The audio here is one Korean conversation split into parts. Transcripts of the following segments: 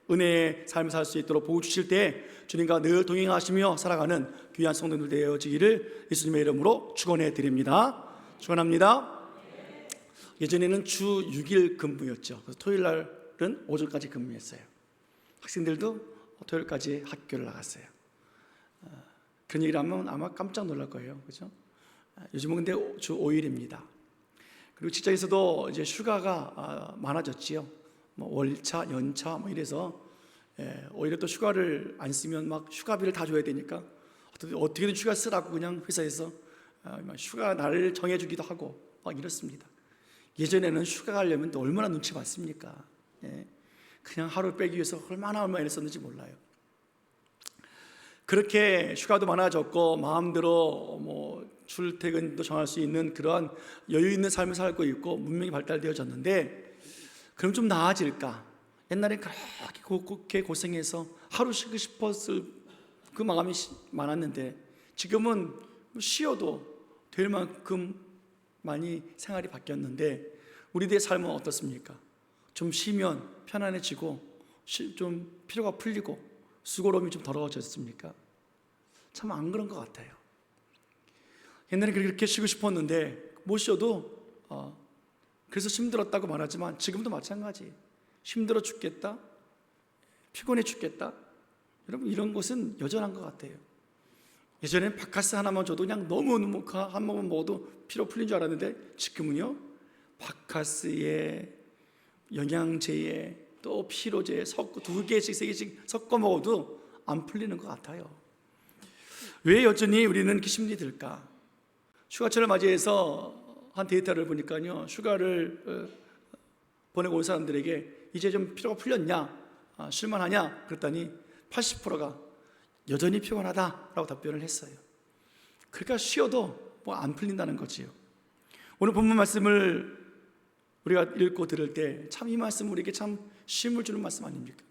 은혜의 삶을 살 수 있도록 보호 주실 때 주님과 늘 동행하시며 살아가는 귀한 성도들 되어지기를 예수님의 이름으로 축원해 드립니다. 축원합니다. 예전에는 주 6일 근무였죠. 그래서 토요일 날은 오전까지 근무했어요. 학생들도 토요일까지 학교를 나갔어요. 그런 얘기를 하면 아마 깜짝 놀랄 거예요. 그렇죠? 요즘은 근데 주 5일입니다. 그리고 직장에서도 이제 휴가가 많아졌지요. 뭐 월차, 연차 뭐 이래서 오히려 또 휴가를 안 쓰면 막 휴가비를 다 줘야 되니까 어떻게든 휴가 쓰라고 그냥 회사에서 휴가 날을 정해주기도 하고 막 이렇습니다. 예전에는 휴가 가려면 또 얼마나 눈치 봤습니까? 그냥 하루 빼기 위해서 얼마나 애썼는지 몰라요. 그렇게 휴가도 많아졌고 마음대로 뭐 출퇴근도 정할 수 있는 그러한 여유 있는 삶을 살고 있고 문명이 발달되어졌는데, 그럼 좀 나아질까? 옛날에 그렇게 고생해서 하루 쉬고 싶었을 그 마음이 많았는데 지금은 쉬어도 될 만큼 많이 생활이 바뀌었는데 우리들의 삶은 어떻습니까? 좀 쉬면 편안해지고 좀 피로가 풀리고 수고로움이 좀 덜어졌습니까? 참 안 그런 것 같아요. 옛날에 그렇게 쉬고 싶었는데 못 쉬어도 그래서 힘들었다고 말하지만 지금도 마찬가지. 힘들어 죽겠다, 피곤해 죽겠다, 여러분 이런 것은 여전한 것 같아요. 예전에는 바카스 하나만 줘도 그냥 너무 한 모금 먹어도 피로 풀린 줄 알았는데 지금은요, 바카스에 영양제에 또 피로제에 섞고 2개씩 3개씩 섞어 먹어도 안 풀리는 것 같아요. 왜 여전히 우리는 이렇게 힘이 들까? 휴가철을 맞이해서 한 데이터를 보니까요, 휴가를 보내고 온 사람들에게 이제 좀 피로가 풀렸냐, 쉴만하냐 그랬더니 80%가 여전히 피곤하다라고 답변을 했어요. 그러니까 쉬어도 뭐 안 풀린다는 거지요. 오늘 본문 말씀을 우리가 읽고 들을 때 참 이 말씀 우리에게 참 쉼을 주는 말씀 아닙니까?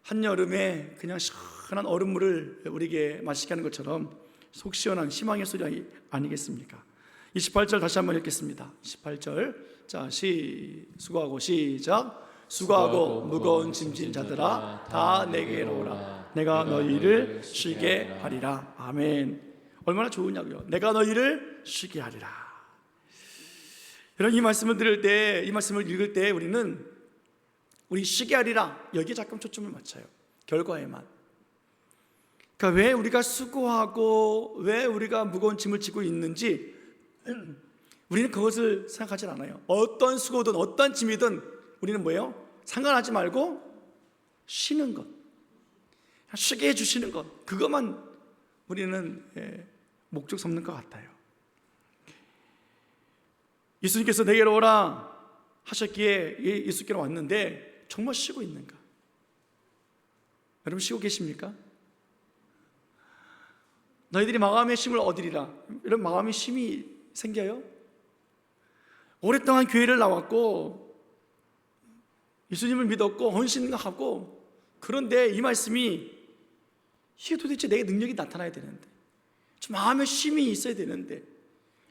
한여름에 그냥 시원한 얼음물을 우리에게 마시게 하는 것처럼 속 시원한 희망의 소리 아니겠습니까? 28절 다시 한번 읽겠습니다. 28절 자, 수고하고 시작. 수고하고 무거운 짐진 자들아 다 내게로 오라. 내가 너희를 쉬게 하리라. 아멘. 얼마나 좋으냐고요. 내가 너희를 쉬게 하리라. 여러분, 이 말씀을 들을 때, 이 말씀을 읽을 때 우리는 우리 쉬게 하리라 여기에 잠깐 초점을 맞춰요. 결과에만. 그러니까 왜 우리가 수고하고 왜 우리가 무거운 짐을 지고 있는지 우리는 그것을 생각하지 않아요. 어떤 수고든 어떤 짐이든 우리는 뭐예요? 상관하지 말고 쉬는 것, 쉬게 해주시는 것, 그것만 우리는 목적 삼는 것 같아요. 예수님께서 내게로 오라 하셨기에 예수께로 왔는데 정말 쉬고 있는가? 여러분 쉬고 계십니까? 너희들이 마감의 쉼을 얻으리라. 여러분 마감의 쉼이 생겨요? 오랫동안 교회를 나왔고 예수님을 믿었고 헌신하고, 그런데 이 말씀이 이게 도대체 내게 능력이 나타나야 되는데, 좀 마음의 쉼이 있어야 되는데,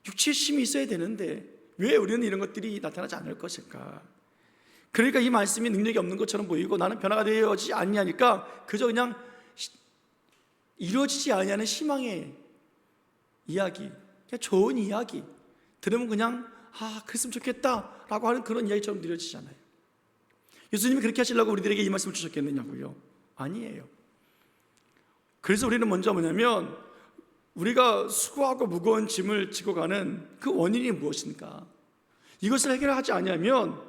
육체의 쉼이 있어야 되는데 왜 우리는 이런 것들이 나타나지 않을 것일까? 그러니까 이 말씀이 능력이 없는 것처럼 보이고 나는 변화가 되어지지 않냐니까 그저 그냥 이루어지지 않냐는 희망의 이야기, 그냥 좋은 이야기 들으면 그냥 그랬으면 좋겠다라고 하는 그런 이야기처럼 느껴지잖아요. 예수님이 그렇게 하시려고 우리들에게 이 말씀을 주셨겠느냐고요? 아니에요. 그래서 우리는 먼저 뭐냐면 우리가 수고하고 무거운 짐을 지고 가는 그 원인이 무엇인가, 이것을 해결하지 않으면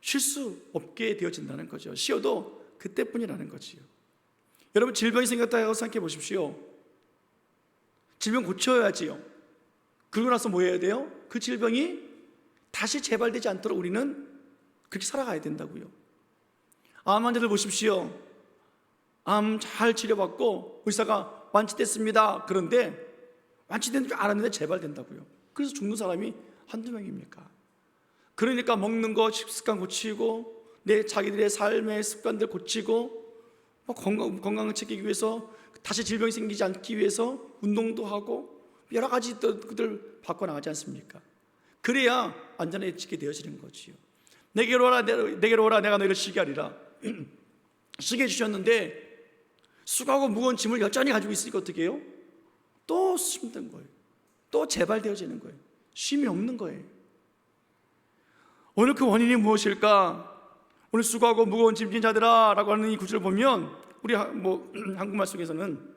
쉴 수 없게 되어진다는 거죠. 쉬어도 그때뿐이라는 거지요. 여러분 질병이 생겼다고 생각해 보십시오. 질병 고쳐야지요. 그러고 나서 뭐 해야 돼요? 그 질병이 다시 재발되지 않도록 우리는 그렇게 살아가야 된다고요. 암 환자들 보십시오. 암 잘 치료받고 의사가 완치됐습니다. 그런데 완치된 줄 알았는데 재발된다고요. 그래서 죽는 사람이 한두 명입니까? 그러니까 먹는 거 식습관 고치고 자기들의 삶의 습관들 고치고 건강을 지키기 위해서, 다시 질병이 생기지 않기 위해서 운동도 하고 여러 가지 것들 바꿔나가지 않습니까? 그래야 안전해지게 되어지는 거지요. 내게로 오라 내가 너희를 쉬게 하리라. 쉬게 해주셨는데 수고하고 무거운 짐을 여전히 가지고 있으니까 어떻게 해요? 또 힘든 거예요. 또 재발되어지는 거예요. 쉼이 없는 거예요. 오늘 그 원인이 무엇일까? 오늘 수고하고 무거운 짐진 자들아 라고 하는 이 구절을 보면 우리 한국말 속에서는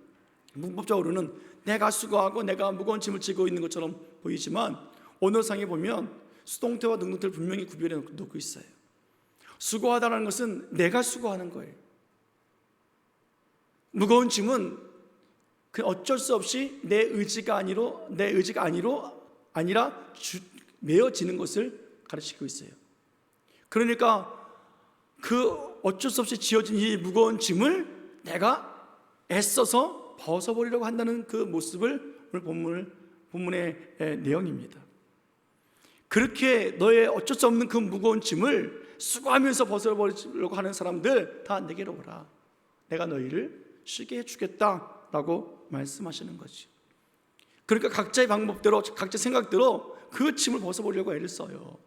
문법적으로는 내가 수고하고 내가 무거운 짐을 지고 있는 것처럼 보이지만 언어상에 보면 수동태와 능동태를 분명히 구별해 놓고 있어요. 수고하다는 것은 내가 수고하는 거예요. 무거운 짐은 어쩔 수 없이 내 의지가 아니라 메어지는 것을 가르치고 있어요. 그러니까 그 어쩔 수 없이 지어진 이 무거운 짐을 내가 애써서 벗어버리려고 한다는 그 모습을 오늘 본문의 내용입니다. 그렇게 너의 어쩔 수 없는 그 무거운 짐을 수고하면서 벗어버리려고 하는 사람들 다 내게로 오라. 내가 너희를 쉬게 해주겠다라고 말씀하시는 거지. 그러니까 각자의 방법대로 각자의 생각대로 그 짐을 벗어버리려고 애를 써요.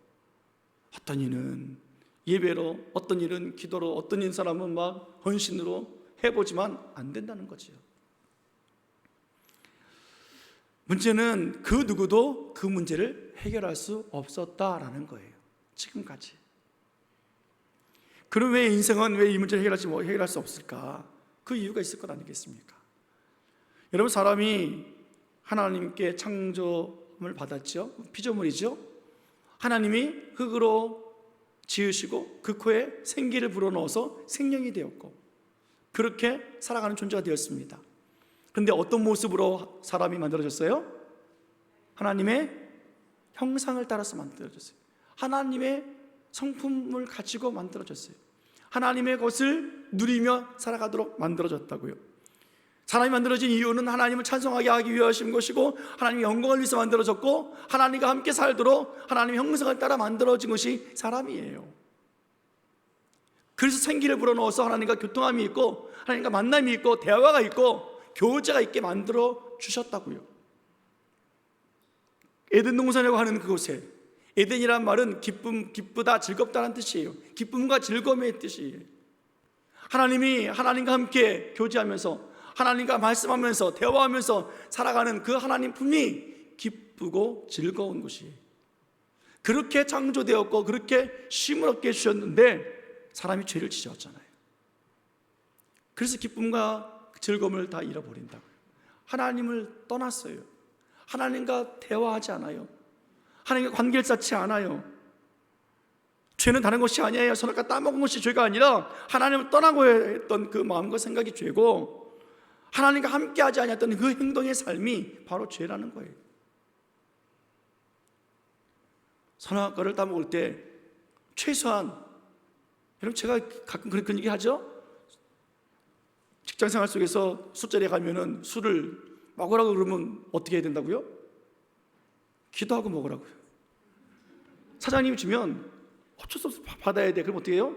어떤 이는 예배로, 어떤 일은 기도로, 어떤 인 사람은 막 헌신으로 해보지만 안 된다는 거지요. 문제는 그 누구도 그 문제를 해결할 수 없었다라는 거예요. 지금까지. 그럼 왜 인생은 왜 이 문제를 해결할 수 없을까? 그 이유가 있을 것 아니겠습니까? 여러분, 사람이 하나님께 창조를 받았죠. 피조물이죠. 하나님이 흙으로 지으시고 그 코에 생기를 불어넣어서 생명이 되었고 그렇게 살아가는 존재가 되었습니다. 그런데 어떤 모습으로 사람이 만들어졌어요? 하나님의 형상을 따라서 만들어졌어요. 하나님의 성품을 가지고 만들어졌어요. 하나님의 것을 누리며 살아가도록 만들어졌다고요. 사람이 만들어진 이유는 하나님을 찬송하게 하기 위하신 것이고 하나님의 영광을 위해서 만들어졌고 하나님과 함께 살도록 하나님의 형상을 따라 만들어진 것이 사람이에요. 그래서 생기를 불어넣어서 하나님과 교통함이 있고 하나님과 만남이 있고 대화가 있고 교제가 있게 만들어 주셨다고요. 에덴 동산이라고 하는 그곳에, 에덴이란 말은 기쁘다, 즐겁다는 뜻이에요. 기쁨과 즐거움의 뜻이에요. 하나님이 하나님과 함께 교제하면서 하나님과 말씀하면서 대화하면서 살아가는 그 하나님 품이 기쁘고 즐거운 곳이에요. 그렇게 창조되었고 그렇게 쉼을 얻게 해주셨는데 사람이 죄를 지었잖아요. 그래서 기쁨과 즐거움을 다 잃어버린다고요. 하나님을 떠났어요. 하나님과 대화하지 않아요. 하나님과 관계를 쌓지 않아요. 죄는 다른 것이 아니에요. 선악과 따먹은 것이 죄가 아니라 하나님을 떠나고 했던 그 마음과 생각이 죄고 하나님과 함께하지 않았던 그 행동의 삶이 바로 죄라는 거예요. 선악과를 따먹을 때 최소한, 여러분 제가 가끔 그런 얘기 하죠. 직장생활 속에서 술자리에 가면은 술을 먹으라고 그러면 어떻게 해야 된다고요? 기도하고 먹으라고요. 사장님이 주면 어쩔 수 없이 받아야 돼. 그럼 어떻게 해요?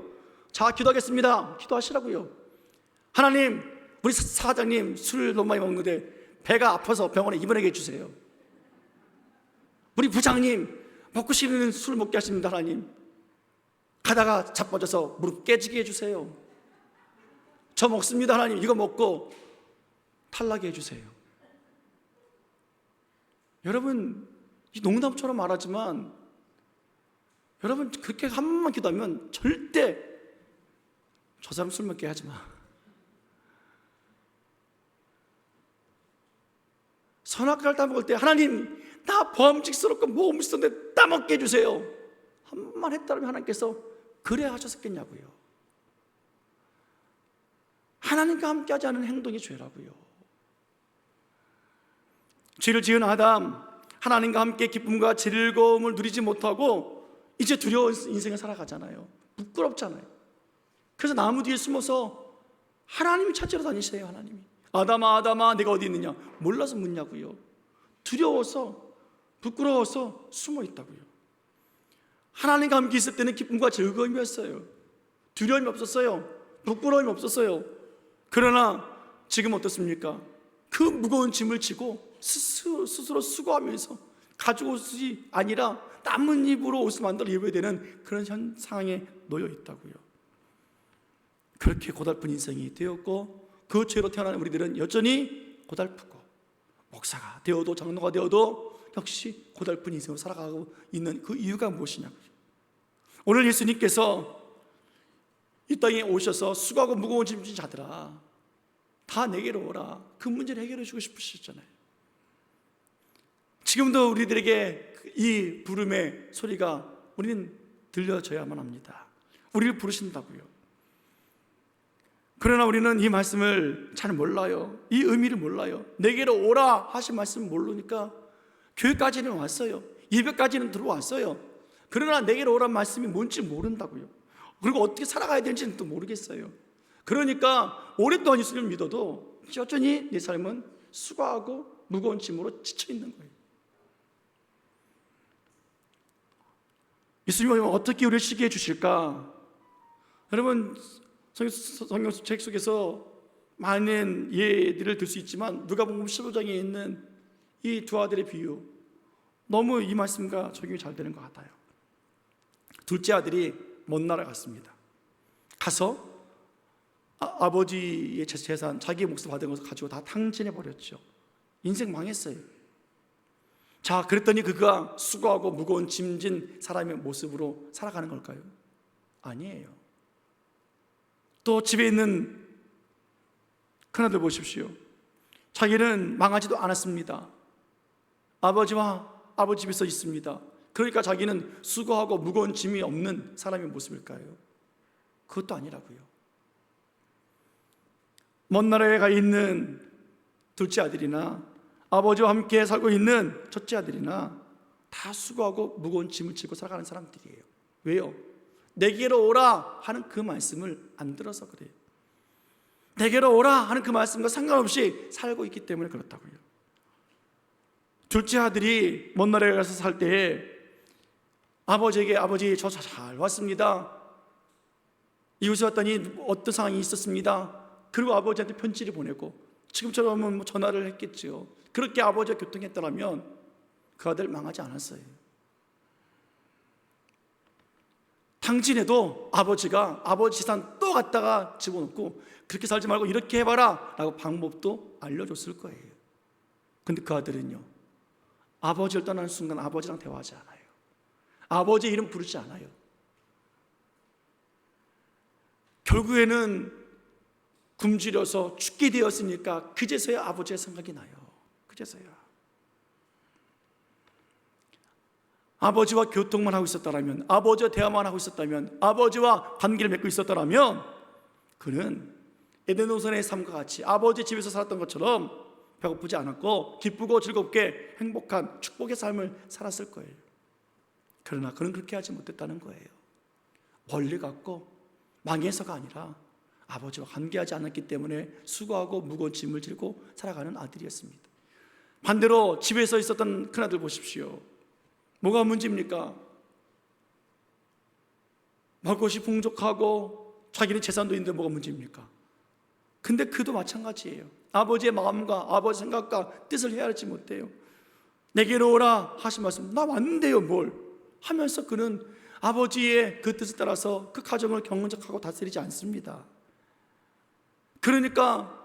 자, 기도하겠습니다. 기도하시라고요. 하나님, 우리 사장님 술 너무 많이 먹는데 배가 아파서 병원에 입원하게 해주세요. 우리 부장님 먹고 싶은 술 먹게 하십니다. 하나님, 가다가 자빠져서 무릎 깨지게 해주세요. 저 먹습니다. 하나님, 이거 먹고 탈나게 해주세요. 여러분, 농담처럼 말하지만 여러분 그렇게 한 번만 기도하면 절대 저 사람 술 먹게 하지 마. 선악과를 따먹을 때 하나님, 나 범직스럽고 모험스러운데 따먹게 해주세요. 한 번만 했다면 하나님께서 그래 하셨겠냐고요. 하나님과 함께하지 않은 행동이 죄라고요. 죄를 지은 아담, 하나님과 함께 기쁨과 즐거움을 누리지 못하고 이제 두려운 인생을 살아가잖아요. 부끄럽잖아요. 그래서 나무 뒤에 숨어서 하나님이 찾으러 다니세요. 하나님이, 아담아 아담아 내가 어디 있느냐, 몰라서 묻냐고요. 두려워서 부끄러워서 숨어 있다고요. 하나님과 함께 있을 때는 기쁨과 즐거움이었어요. 두려움이 없었어요. 부끄러움이 없었어요. 그러나 지금 어떻습니까? 그 무거운 짐을 지고 스스로 수고하면서 가죽 옷이 아니라 나뭇잎으로 옷을 만들어 입어야 되는 그런 상황에 놓여 있다고요. 그렇게 고달픈 인생이 되었고, 그 죄로 태어난 우리들은 여전히 고달프고, 목사가 되어도 장로가 되어도 역시 고달픈 인생으로 살아가고 있는 그 이유가 무엇이냐고요. 오늘 예수님께서 이 땅에 오셔서 수고하고 무거운 짐 진 자들아 다 내게로 오라, 그 문제를 해결해 주고 싶으셨잖아요. 지금도 우리들에게 이 부름의 소리가 우리는 들려줘야만 합니다. 우리를 부르신다고요. 그러나 우리는 이 말씀을 잘 몰라요. 이 의미를 몰라요. 내게로 오라 하신 말씀을 모르니까 교회까지는 왔어요. 예배까지는 들어왔어요. 그러나 내게로 오란 말씀이 뭔지 모른다고요. 그리고 어떻게 살아가야 되는지는 또 모르겠어요. 그러니까 오랫동안 예수님을 믿어도 여전히 내 삶은 수고하고 무거운 짐으로 지쳐 있는 거예요. 예수님은 어떻게 우리를 쉬게 해주실까? 여러분, 성경책 속에서 많은 예들을 들 수 있지만 누가복음 15장에 있는 이 두 아들의 비유, 너무 이 말씀과 적용이 잘 되는 것 같아요. 둘째 아들이 먼 나라 갔습니다. 가서 아버지의 재산, 자기의 몫을 받은 것을 가지고 다 탕진해 버렸죠. 인생 망했어요. 자, 그랬더니 그가 수고하고 무거운 짐진 사람의 모습으로 살아가는 걸까요? 아니에요. 또 집에 있는 큰아들 보십시오. 자기는 망하지도 않았습니다. 아버지와 아버지 집에서 있습니다. 그러니까 자기는 수고하고 무거운 짐이 없는 사람의 모습일까요? 그것도 아니라고요. 먼 나라에 가 있는 둘째 아들이나 아버지와 함께 살고 있는 첫째 아들이나 다 수고하고 무거운 짐을 지고 살아가는 사람들이에요. 왜요? 내게로 오라 하는 그 말씀을 안 들어서 그래요. 내게로 오라 하는 그 말씀과 상관없이 살고 있기 때문에 그렇다고요. 둘째 아들이 먼 나라에 가서 살 때에 아버지에게 아버지 저 잘 왔습니다. 이곳에 왔더니 어떤 상황이 있었습니다. 그리고 아버지한테 편지를 보내고 지금처럼 전화를 했겠죠. 그렇게 아버지가 교통했더라면 그 아들 망하지 않았어요. 탕진해도 아버지가 아버지 재산 또 갖다가 집어넣고 그렇게 살지 말고 이렇게 해봐라 라고 방법도 알려줬을 거예요. 근데 그 아들은요, 아버지를 떠나는 순간 아버지랑 대화하지 않아요. 아버지의 이름 부르지 않아요. 결국에는 굶주려서 죽게 되었으니까 그제서야 아버지의 생각이 나요. 그제서야. 아버지와 교통만 하고 있었다면, 아버지와 대화만 하고 있었다면, 아버지와 관계를 맺고 있었다면 그는 에덴 동산의 삶과 같이 아버지 집에서 살았던 것처럼 배고프지 않았고 기쁘고 즐겁게 행복한 축복의 삶을 살았을 거예요. 그러나 그는 그렇게 하지 못했다는 거예요. 멀리 갔고 망해서가 아니라 아버지와 관계하지 않았기 때문에 수고하고 무거운 짐을 지고 살아가는 아들이었습니다. 반대로 집에서 있었던 큰아들 보십시오. 뭐가 문제입니까? 먹을 것이 풍족하고 자기는 재산도 있는데 뭐가 문제입니까? 근데 그도 마찬가지예요. 아버지의 마음과 아버지 생각과 뜻을 헤아리지 못해요. 내게로 오라 하신 말씀, 나 왔는데요 뭘 하면서 그는 아버지의 그 뜻을 따라서 그 가정을 경영적하고 다스리지 않습니다. 그러니까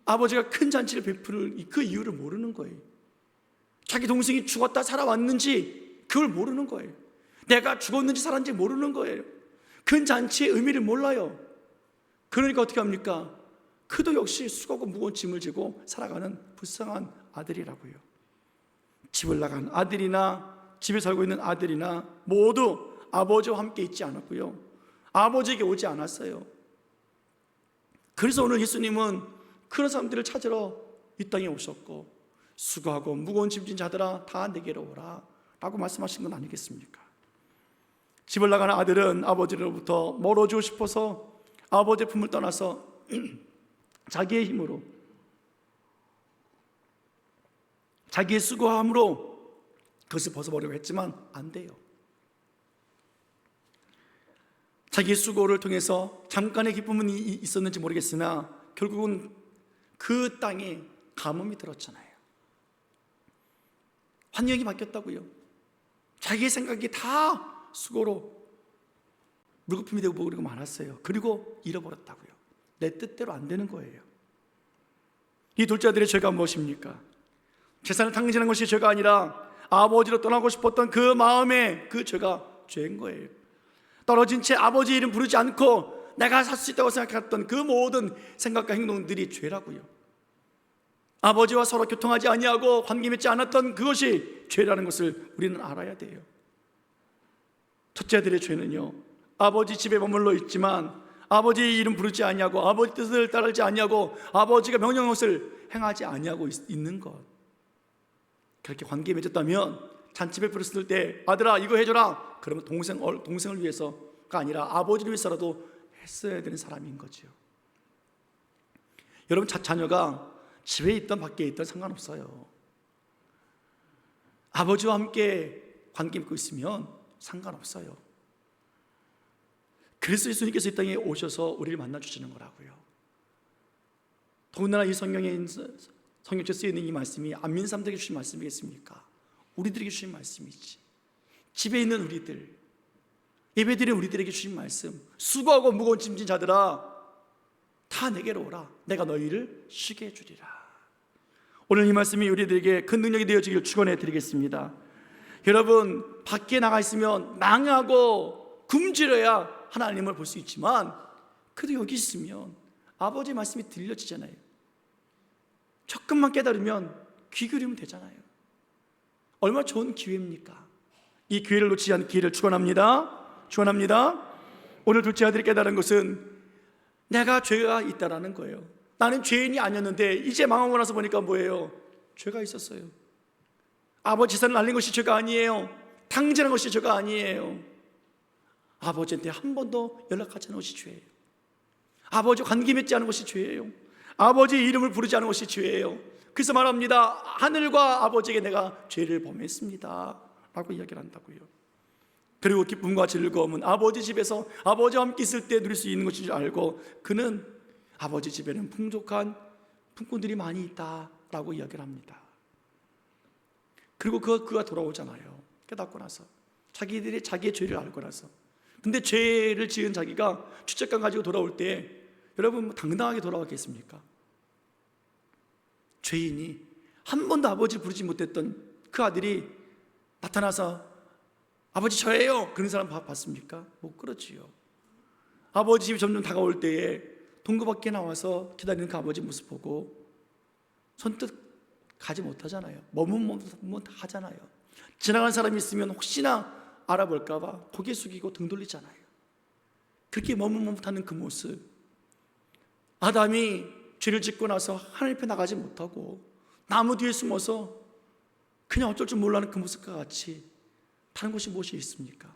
아버지가 큰 잔치를 베풀 그 이유를 모르는 거예요. 자기 동생이 죽었다 살아왔는지 그걸 모르는 거예요. 내가 죽었는지 살았는지 모르는 거예요. 큰 잔치의 의미를 몰라요. 그러니까 어떻게 합니까? 그도 역시 수고하고 무거운 짐을 지고 살아가는 불쌍한 아들이라고요. 집을 나간 아들이나 집에 살고 있는 아들이나 모두 아버지와 함께 있지 않았고요. 아버지에게 오지 않았어요. 그래서 오늘 예수님은 그런 사람들을 찾으러 이 땅에 오셨고 수고하고 무거운 짐진 자들아 다 내게로 오라 라고 말씀하신 건 아니겠습니까? 집을 나가는 아들은 아버지로부터 멀어지고 싶어서 아버지의 품을 떠나서 자기의 힘으로 자기의 수고함으로 그것을 벗어보려고 했지만 안 돼요. 자기의 수고를 통해서 잠깐의 기쁨은 있었는지 모르겠으나 결국은 그 땅에 가뭄이 들었잖아요. 환경이 바뀌었다고요. 자기의 생각이 다 수고로 물거품이 되고 그리고 많았어요. 그리고 잃어버렸다고요. 내 뜻대로 안 되는 거예요. 이 둘째 아들의 죄가 무엇입니까? 재산을 탕진한 것이 죄가 아니라 아버지로 떠나고 싶었던 그 마음에 그 죄가 죄인 거예요. 떨어진 채 아버지 이름 부르지 않고 내가 살 수 있다고 생각했던 그 모든 생각과 행동들이 죄라고요. 아버지와 서로 교통하지 아니하고 관계 맺지 않았던 그것이 죄라는 것을 우리는 알아야 돼요. 첫째 아들의 죄는요, 아버지 집에 머물러 있지만 아버지 이름 부르지 아니하고 아버지 뜻을 따르지 아니하고 아버지가 명령한 것을 행하지 아니하고 있는 것. 그렇게 관계 맺었다면 잔치를 부렸을 때 아들아 이거 해줘라, 그러면 동생을 위해서가 아니라 아버지를 위해서라도 했어야 되는 사람인 거죠. 여러분, 자녀가 집에 있든 밖에 있든 상관없어요. 아버지와 함께 관계 맺고 있으면 상관없어요. 그리스도 예수님께서 이 땅에 오셔서 우리를 만나주시는 거라고요. 더군다나 이 성경책에 쓰여있는 이 말씀이 안 믿는 사람들에게 주신 말씀이겠습니까? 우리들에게 주신 말씀이지. 집에 있는 우리들, 예배드리는 우리들에게 주신 말씀, 수고하고 무거운 짐진 자들아 다 내게로 오라, 내가 너희를 쉬게 해주리라. 오늘 이 말씀이 우리들에게 큰 능력이 되어지길 축원해 드리겠습니다. 여러분, 밖에 나가 있으면 망하고 굶주려야 하나님을 볼 수 있지만 그래도 여기 있으면 아버지의 말씀이 들려지잖아요. 조금만 깨달으면 귀 기울이면 되잖아요. 얼마나 좋은 기회입니까? 이 기회를 놓치지 않는 기회를 축원합니다. 오늘 둘째 아들이 깨달은 것은 내가 죄가 있다라는 거예요. 나는 죄인이 아니었는데 이제 망하고 나서 보니까 뭐예요? 죄가 있었어요. 아버지 재산을 날린 것이 죄가 아니에요. 탕진한 것이 죄가 아니에요. 아버지한테 한 번도 연락하지 않은 것이 죄예요. 아버지와 관계 맺지 않은 것이 죄예요. 아버지의 이름을 부르지 않은 것이 죄예요. 그래서 말합니다. 하늘과 아버지에게 내가 죄를 범했습니다 라고 이야기를 한다고요. 그리고 기쁨과 즐거움은 아버지 집에서 아버지와 함께 있을 때 누릴 수 있는 것인 줄 알고 그는 아버지 집에는 풍족한 품꾼들이 많이 있다라고 이야기를 합니다. 그리고 그가 돌아오잖아요. 깨닫고 나서 자기들이 자기의 죄를 알고 나서. 근데 죄를 지은 자기가 죄책감 가지고 돌아올 때 여러분 당당하게 돌아왔겠습니까? 죄인이 한 번도 아버지 부르지 못했던 그 아들이 나타나서 아버지 저예요 그런 사람 봤습니까? 못 그렇지요. 아버지 집이 점점 다가올 때에 동구 밖에 나와서 기다리는 그 아버지 모습 보고 선뜻 가지 못하잖아요. 머뭇머뭇 하잖아요. 지나가는 사람이 있으면 혹시나 알아볼까 봐 고개 숙이고 등 돌리잖아요. 그렇게 머뭇머뭇하는 그 모습, 아담이 죄를 짓고 나서 하나님 앞에 나가지 못하고 나무 뒤에 숨어서 그냥 어쩔 줄 몰라하는 그 모습과 같이 다른 것이 무엇이 있습니까?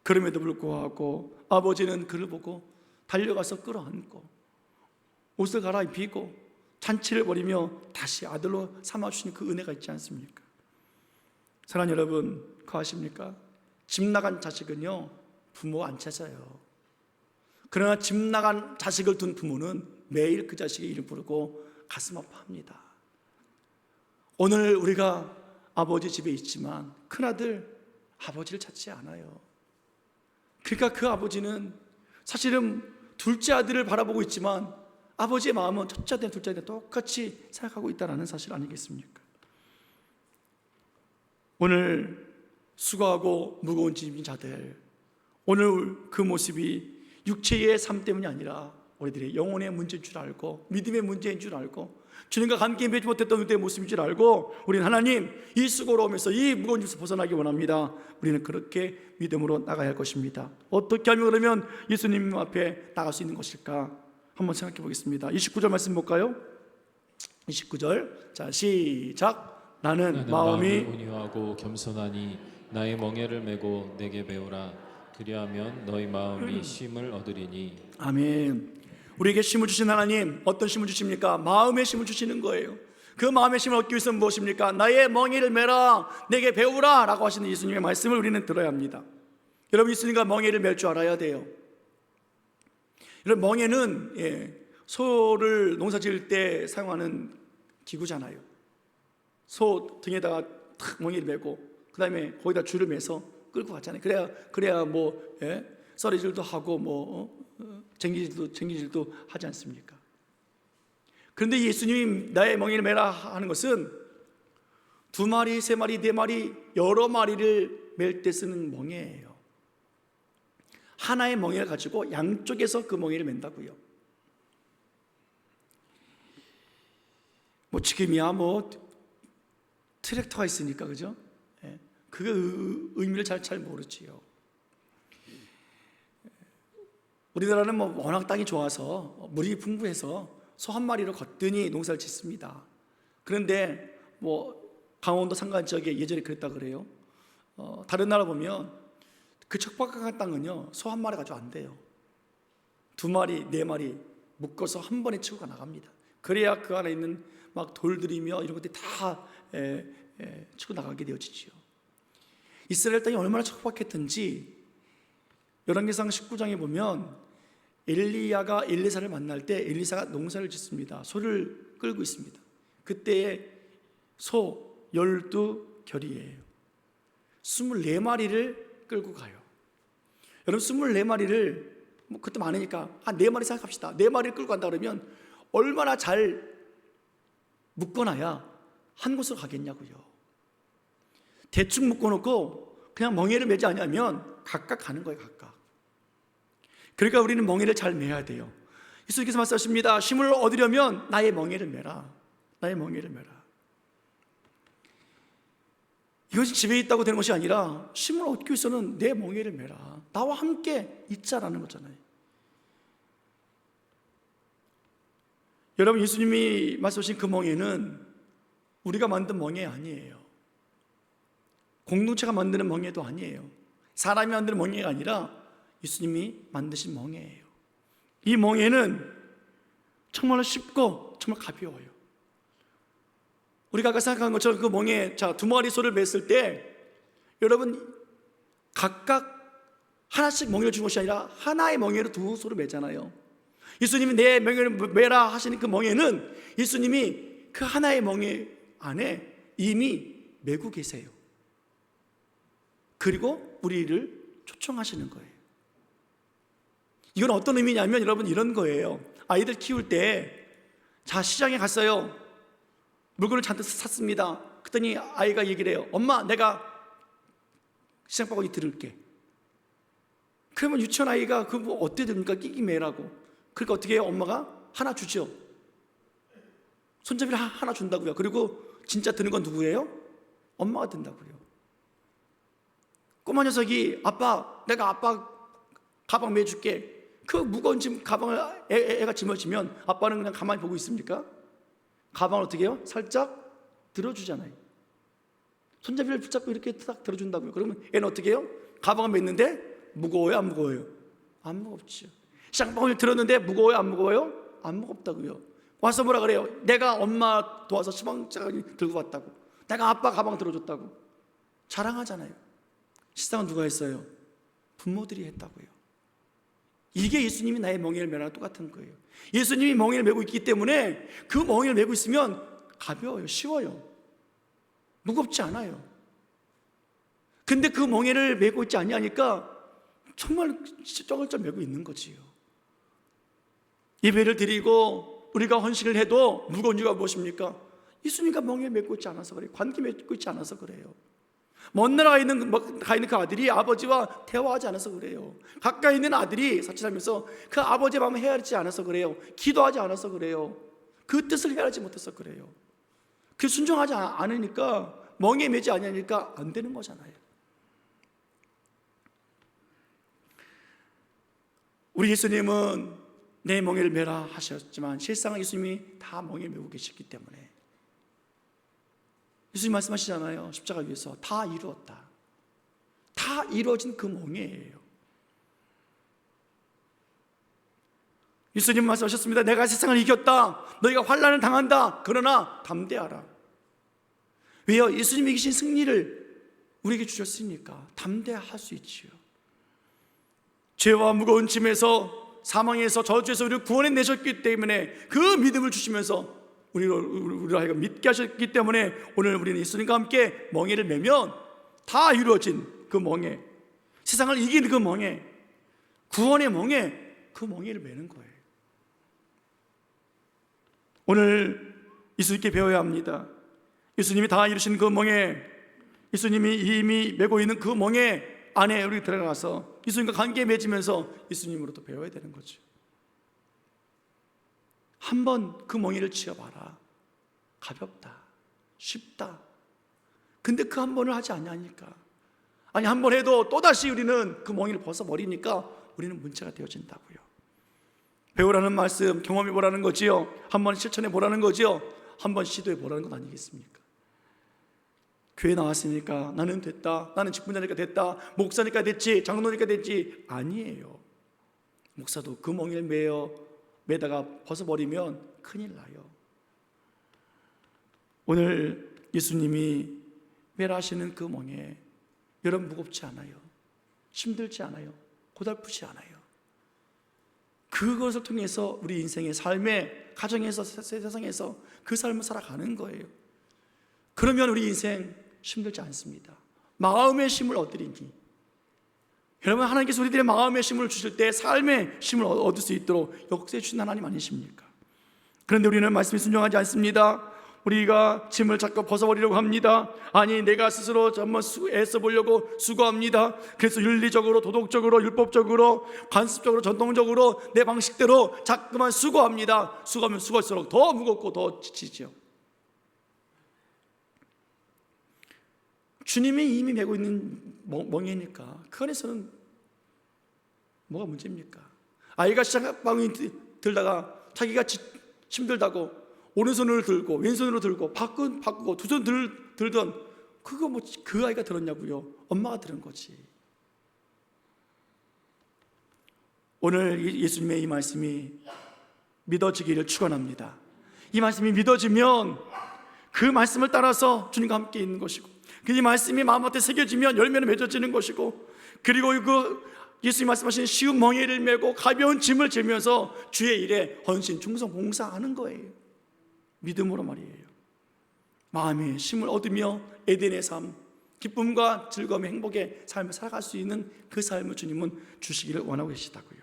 그럼에도 불구하고 아버지는 그를 보고 달려가서 끌어안고 옷을 갈아입히고 잔치를 벌이며 다시 아들로 삼아주시는 그 은혜가 있지 않습니까? 사랑하는 여러분, 그거 아십니까? 집 나간 자식은요 부모 안 찾아요. 그러나 집 나간 자식을 둔 부모는 매일 그 자식의 이름 부르고 가슴 아파합니다. 오늘 우리가 아버지 집에 있지만 큰아들 아버지를 찾지 않아요. 그러니까 그 아버지는 사실은 둘째 아들을 바라보고 있지만 아버지의 마음은 첫째 아들, 둘째 아들 똑같이 생각하고 있다는 사실 아니겠습니까? 오늘 수고하고 무거운 짐진 자들, 오늘 그 모습이 육체의 삶 때문이 아니라 우리들의 영혼의 문제인 줄 알고 믿음의 문제인 줄 알고 주님과 함께 맺지 못했던 그때의 모습인 줄 알고 우리는 하나님 이 수고로움에서 이 무거운 짐에서 벗어나기 원합니다. 우리는 그렇게 믿음으로 나가야 할 것입니다. 어떻게 하면 그러면 예수님 앞에 나갈 수 있는 것일까? 한번 생각해 보겠습니다. 29절 말씀 볼까요? 29절 자 시작. 나는 마음이 온유하고 겸손하니 나의 멍에를 메고 내게 배우라. 그리하면 너희 마음이 쉼을 얻으리니. 아멘. 우리에게 쉼을 주신 하나님, 어떤 쉼을 주십니까? 마음의 쉼을 주시는 거예요. 그 마음의 쉼을 얻기 위해서는 무엇입니까? 나의 멍에를 메라, 내게 배우라 라고 하시는 예수님의 말씀을 우리는 들어야 합니다. 여러분, 예수님과 멍에를 멜 줄 알아야 돼요. 여러분, 멍에는 소를 농사 지을 때 사용하는 기구잖아요. 소 등에다가 탁 멍에를 메고 그 다음에 거기다 줄을 매서 끌고 갔잖아요. 그래야 썰어질도 하고 쟁기질도 하지 않습니까? 그런데 예수님이 나의 멍에를 매라 하는 것은 2마리, 3마리, 4마리 여러 마리를 맬 때 쓰는 멍에예요. 하나의 멍에를 가지고 양쪽에서 그 멍에를 맨다고요. 지금이야 트랙터가 있으니까, 그죠? 그 의미를 잘 모르지요. 우리나라는 워낙 땅이 좋아서 물이 풍부해서 소 한 마리로 거뜬히 농사를 짓습니다. 그런데 강원도 산간 지역에 예전에 그랬다 그래요. 다른 나라 보면 그 척박한 땅은요 소 한 마리 가지고 안 돼요. 2마리, 4마리 묶어서 한 번에 치고 나갑니다. 그래야 그 안에 있는 돌들이며 이런 것들이 다 치고 나가게 되어지지요. 이스라엘 땅이 얼마나 척박했던지 열왕기상 19장에 보면 엘리야가 엘리사를 만날 때 엘리사가 농사를 짓습니다. 소를 끌고 있습니다. 그때에 소 12결이에요. 24마리를 끌고 가요. 여러분 24마리를 그때 많으니까 4마리 생각합시다. 4마리를 끌고 간다 그러면 얼마나 잘 묶어놔야 한 곳으로 가겠냐고요. 대충 묶어놓고 그냥 멍에를 매지 않으면 각각 가는 거예요. 각각. 그러니까 우리는 멍에를 잘 매야 돼요. 예수님께서 말씀하십니다. 쉼을 얻으려면 나의 멍에를 매라. 나의 멍에를 매라. 이것이 집에 있다고 되는 것이 아니라 쉼을 얻기 위해서는 내 멍에를 매라. 나와 함께 있자라는 거잖아요. 여러분, 예수님이 말씀하신 그 멍에는 우리가 만든 멍에 아니에요. 공동체가 만드는 멍에도 아니에요. 사람이 만드는 멍에가 아니라 예수님이 만드신 멍에예요. 이 멍에는 정말 쉽고 정말 가벼워요. 우리가 아까 생각한 것처럼 그 멍에 2마리 소를 맸을 때 여러분 각각 하나씩 멍에를 준 것이 아니라 하나의 멍에로 2소를 매잖아요. 예수님이 내 멍에를 매라 하시는 그 멍에는 예수님이 그 하나의 멍에 안에 이미 매고 계세요. 그리고 우리를 초청하시는 거예요. 이건 어떤 의미냐면 여러분 이런 거예요. 아이들 키울 때 시장에 갔어요. 물건을 잔뜩 샀습니다. 그랬더니 아이가 얘기를 해요. 엄마, 내가 시장 바구니 들을게. 그러면 유치원 아이가 어떻게 됩니까? 끼기매라고. 그러니까 어떻게 해요? 엄마가 하나 주죠. 손잡이를 하나 준다고요. 그리고 진짜 드는 건 누구예요? 엄마가 든다고요. 꼬마 녀석이 내가 아빠 가방 매줄게. 그 무거운 가방을 애가 짊어지면 아빠는 그냥 가만히 보고 있습니까? 가방을 어떻게 해요? 살짝 들어주잖아요. 손잡이를 붙잡고 이렇게 딱 들어준다고요. 그러면 애는 어떻게 해요? 가방을 맸는데 무거워요? 안 무거워요? 안 무겁죠. 쌍방울 들었는데 무거워요? 안 무거워요? 안 무겁다고요. 와서 뭐라 그래요? 내가 엄마 도와서 시방장을 들고 왔다고. 내가 아빠 가방 들어줬다고. 자랑하잖아요. 실상은 누가 했어요? 부모들이 했다고요. 이게 예수님이 나의 멍에를 매라랑 똑같은 거예요. 예수님이 멍에를 메고 있기 때문에 그 멍에를 메고 있으면 가벼워요. 쉬워요. 무겁지 않아요. 근데 그 멍에를 메고 있지 않으니까 정말 쩌글쩌글 메고 있는 거지요. 예배를 드리고 우리가 헌신을 해도 무거운 이유가 무엇입니까? 예수님과 멍에를 메고 있지 않아서 그래요. 관계 메고 있지 않아서 그래요. 먼 나라 가 있는 그 아들이 아버지와 대화하지 않아서 그래요. 가까이 있는 아들이 사치하면서 그 아버지의 마음을 헤아리지 않아서 그래요. 기도하지 않아서 그래요. 그 뜻을 헤아리지 못해서 그래요. 그 순종하지 않으니까 멍에 매지 않으니까 안 되는 거잖아요. 우리 예수님은 내 멍에를 매라 하셨지만 실상은 예수님이 다 멍에를 메고 계시기 때문에 예수님 말씀하시잖아요. 십자가 위에서 다 이루었다. 다 이루어진 그 멍에예요. 예수님 말씀하셨습니다. 내가 세상을 이겼다. 너희가 환난을 당한다. 그러나 담대하라. 왜요? 예수님이 이기신 승리를 우리에게 주셨으니까 담대할 수 있지요. 죄와 무거운 짐에서 사망에서 저주에서 우리를 구원해 내셨기 때문에 그 믿음을 주시면서 우리를 하여금 믿게 하셨기 때문에 오늘 우리는 예수님과 함께 멍에를 매면 다 이루어진 그 멍에, 세상을 이긴 그 멍에, 구원의 멍에, 그 멍에를 매는 거예요. 오늘 예수님께 배워야 합니다. 예수님이 다 이루신 그 멍에, 예수님이 이미 메고 있는 그 멍에 안에 우리 들어가서 예수님과 관계 맺으면서 예수님으로부터 배워야 되는 거죠. 한번 그 멍에를 쥐어봐라. 가볍다, 쉽다. 근데 그 한 번을 하지 않냐니까. 아니, 한 번 해도 또다시 우리는 그 멍에를 벗어버리니까 우리는 문제가 되어진다고요. 배우라는 말씀, 경험해 보라는 거지요. 한번 실천해 보라는 거지요. 한번 시도해 보라는 건 아니겠습니까? 교회 나왔으니까 나는 됐다, 나는 직분자니까 됐다, 목사니까 됐지, 장로니까 됐지. 아니에요. 목사도 그 멍에를 매다가 벗어버리면 큰일 나요. 오늘 예수님이 매라 하시는 그 멍에 여러분 무겁지 않아요? 힘들지 않아요? 고달프지 않아요? 그것을 통해서 우리 인생의 삶에, 가정에서, 세상에서 그 삶을 살아가는 거예요. 그러면 우리 인생 힘들지 않습니다. 마음의 힘을 얻으리니, 여러분, 하나님께서 우리들의 마음의 힘을 주실 때 삶의 힘을 얻을 수 있도록 역사해 주신 하나님 아니십니까? 그런데 우리는 말씀에 순종하지 않습니다. 우리가 짐을 자꾸 벗어버리려고 합니다. 아니, 내가 스스로 한번 애써 보려고 수고합니다. 그래서 윤리적으로, 도덕적으로, 율법적으로, 관습적으로, 전통적으로 내 방식대로 자꾸만 수고합니다. 수고하면 수고할수록 더 무겁고 더 지치죠. 주님이 이미 메고 있는 멍에니까 그 안에서는 뭐가 문제입니까? 아이가 시장방에 들다가 자기가 힘들다고 오른손으로 들고 왼손으로 들고 바꾸고 두 손 들던 그거 뭐 그 아이가 들었냐고요? 엄마가 들은 거지. 오늘 예수님의 이 말씀이 믿어지기를 축원합니다. 이 말씀이 믿어지면 그 말씀을 따라서 주님과 함께 있는 것이고, 그 이 말씀이 마음한테 새겨지면 열매는 맺어지는 것이고, 그리고 그 예수님 말씀하신 쉬운 멍에를 메고 가벼운 짐을 지면서 주의 일에 헌신, 충성, 봉사하는 거예요. 믿음으로 말이에요. 마음의 힘을 얻으며 에덴의 삶, 기쁨과 즐거움의 행복의 삶을 살아갈 수 있는 그 삶을 주님은 주시기를 원하고 계시다고요.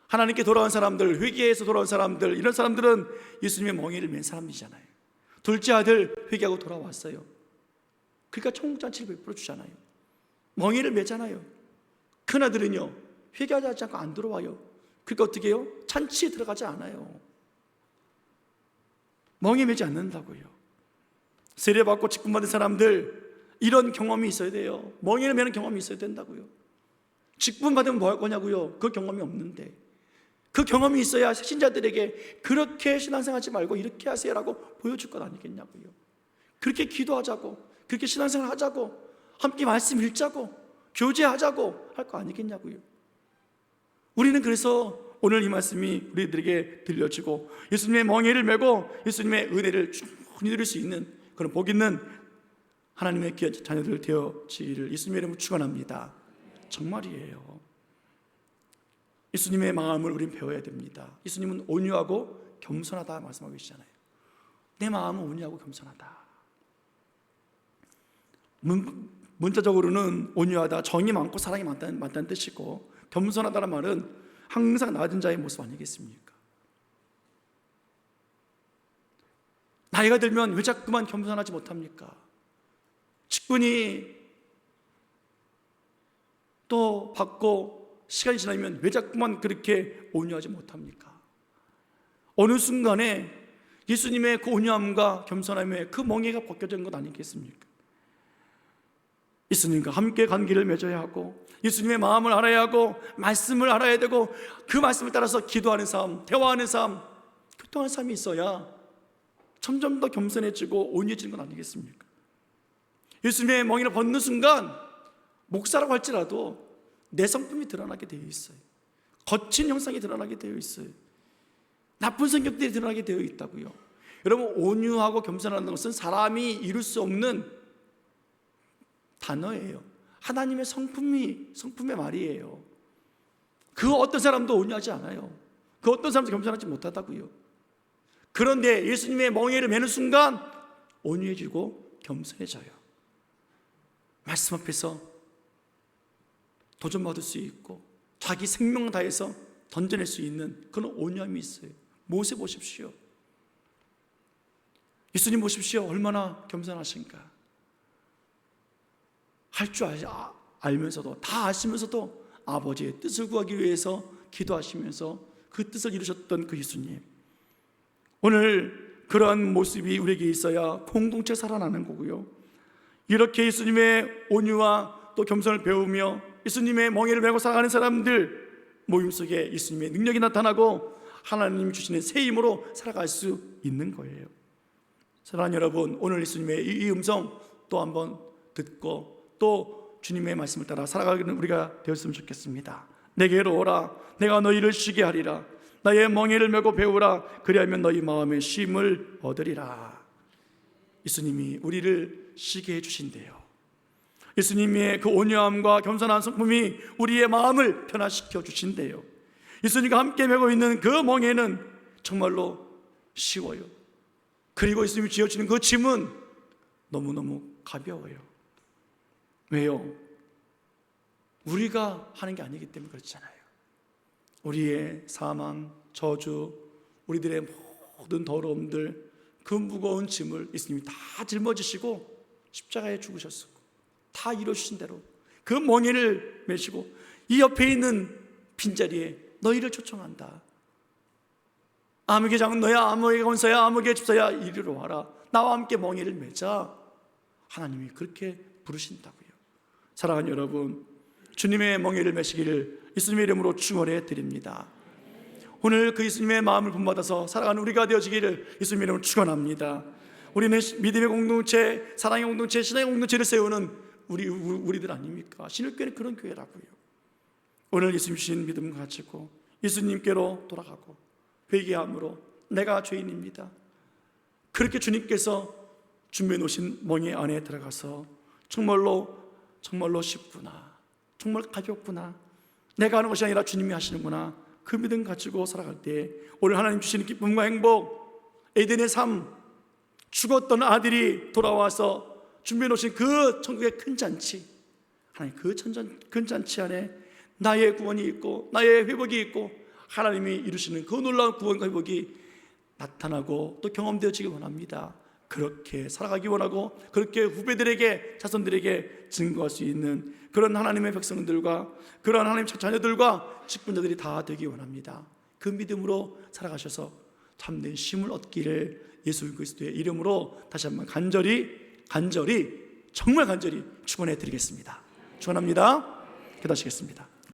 하나님께 돌아온 사람들, 회개해서 돌아온 사람들, 이런 사람들은 예수님의 멍에를 맨 사람이잖아요. 둘째 아들 회개하고 돌아왔어요. 그러니까 청국장치를 베풀어 주잖아요. 멍에를 매잖아요. 큰 아들은요, 회개하지 않고 안 들어와요. 그러니까 어떻게 해요? 잔치에 들어가지 않아요. 멍에 매지 않는다고요. 세례받고 직분받은 사람들, 이런 경험이 있어야 돼요. 멍에를 매는 경험이 있어야 된다고요. 직분받으면 뭐 할 거냐고요? 그 경험이 없는데, 그 경험이 있어야 신자들에게 그렇게 신앙생활하지 말고 이렇게 하세요라고 보여줄 것 아니겠냐고요. 그렇게 기도하자고, 그렇게 신앙생활 하자고, 함께 말씀 읽자고, 교제하자고 할 거 아니겠냐고요. 우리는 그래서 오늘 이 말씀이 우리들에게 들려지고 예수님의 멍에를 메고 예수님의 은혜를 충분히 누릴 수 있는 그런 복 있는 하나님의 귀한 자녀들 되어지기를 예수님의 이름으로 축원합니다. 정말이에요. 예수님의 마음을 우리는 배워야 됩니다. 예수님은 온유하고 겸손하다 말씀하고 계시잖아요. 내 마음은 온유하고 겸손하다. 문자적으로는 온유하다, 정이 많고 사랑이 많다는 뜻이고, 겸손하다는 말은 항상 낮은 자의 모습 아니겠습니까? 나이가 들면 왜 자꾸만 겸손하지 못합니까? 직분이 또 받고 시간이 지나면 왜 자꾸만 그렇게 온유하지 못합니까? 어느 순간에 예수님의 그 온유함과 겸손함에 그 멍에가 벗겨진 것 아니겠습니까? 예수님과 함께 관계를 맺어야 하고, 예수님의 마음을 알아야 하고, 말씀을 알아야 되고, 그 말씀을 따라서 기도하는 삶, 대화하는 삶, 교통하는 삶이 있어야 점점 더 겸손해지고 온유해지는 건 아니겠습니까? 예수님의 멍에를 벗는 순간 목사라고 할지라도 내 성품이 드러나게 되어 있어요. 거친 형상이 드러나게 되어 있어요. 나쁜 성격들이 드러나게 되어 있다고요. 여러분, 온유하고 겸손하는 것은 사람이 이룰 수 없는 단어예요. 하나님의 성품의 말이에요. 그 어떤 사람도 온유하지 않아요. 그 어떤 사람도 겸손하지 못하다고요. 그런데 예수님의 멍에를 매는 순간 온유해지고 겸손해져요. 말씀 앞에서 도전받을 수 있고 자기 생명 다해서 던져낼 수 있는 그런 온유함이 있어요. 모세 보십시오. 예수님 보십시오. 얼마나 겸손하신가. 할 줄 알면서도, 다 아시면서도 아버지의 뜻을 구하기 위해서 기도하시면서 그 뜻을 이루셨던 그 예수님. 오늘 그러한 모습이 우리에게 있어야 공동체 살아나는 거고요. 이렇게 예수님의 온유와 또 겸손을 배우며 예수님의 멍에를 메고 살아가는 사람들 모임 속에 예수님의 능력이 나타나고 하나님 주시는 새 힘으로 살아갈 수 있는 거예요. 사랑하는 여러분, 오늘 예수님의 이 음성 또 한번 듣고 또 주님의 말씀을 따라 살아가는 우리가 되었으면 좋겠습니다. 내게로 오라, 내가 너희를 쉬게 하리라. 나의 멍에를 메고 배우라. 그리하면 너희 마음의 쉼을 얻으리라. 예수님이 우리를 쉬게 해주신대요. 예수님의 그 온유함과 겸손한 성품이 우리의 마음을 변화시켜 주신대요. 예수님과 함께 메고 있는 그 멍에는 정말로 쉬워요. 그리고 예수님이 지어주는 그 짐은 너무너무 가벼워요. 왜요? 우리가 하는 게 아니기 때문에 그렇잖아요. 우리의 사망, 저주, 우리들의 모든 더러움들, 그 무거운 짐을 예수님이 다 짊어지시고 십자가에 죽으셨고 다 이루어주신 대로 그 멍에를 메시고 이 옆에 있는 빈자리에 너희를 초청한다. 아무개 장은 너야, 아무개 권사야, 아무개 집사야, 이리로 와라. 나와 함께 멍에를 메자. 하나님이 그렇게 부르신다고요. 사랑하는 여러분, 주님의 멍에를 메시기를 예수님의 이름으로 축원해 드립니다. 오늘 그 예수님의 마음을 본받아서 살아가는 우리가 되어지기를 예수님의 이름으로 축원합니다. 우리는 믿음의 공동체, 사랑의 공동체, 신앙의 공동체를 세우는 우리들 아닙니까? 신일교회는 그런 교회라고요. 오늘 예수님 주신 믿음 가지고 예수님께로 돌아가고 회개함으로 내가 죄인입니다. 그렇게 주님께서 준비해 놓으신 멍에 안에 들어가서 정말로 쉽구나, 정말 가볍구나, 내가 하는 것이 아니라 주님이 하시는구나, 그 믿음 가지고 살아갈 때 오늘 하나님 주시는 기쁨과 행복, 에덴의 삶, 죽었던 아들이 돌아와서 준비해 놓으신 그 천국의 큰 잔치, 하나님 그 큰 잔치 안에 나의 구원이 있고 나의 회복이 있고 하나님이 이루시는 그 놀라운 구원과 회복이 나타나고 또 경험되어지기 원합니다. 그렇게 살아가기 원하고 그렇게 후배들에게, 자손들에게 증거할 수 있는 그런 하나님의 백성들과 그런 하나님의 자녀들과 직분자들이 다 되기 원합니다. 그 믿음으로 살아가셔서 참된 쉼을 얻기를 예수 그리스도의 이름으로 다시 한번 간절히 정말 간절히 축원해 드리겠습니다. 축원합니다. 기도하시겠습니다.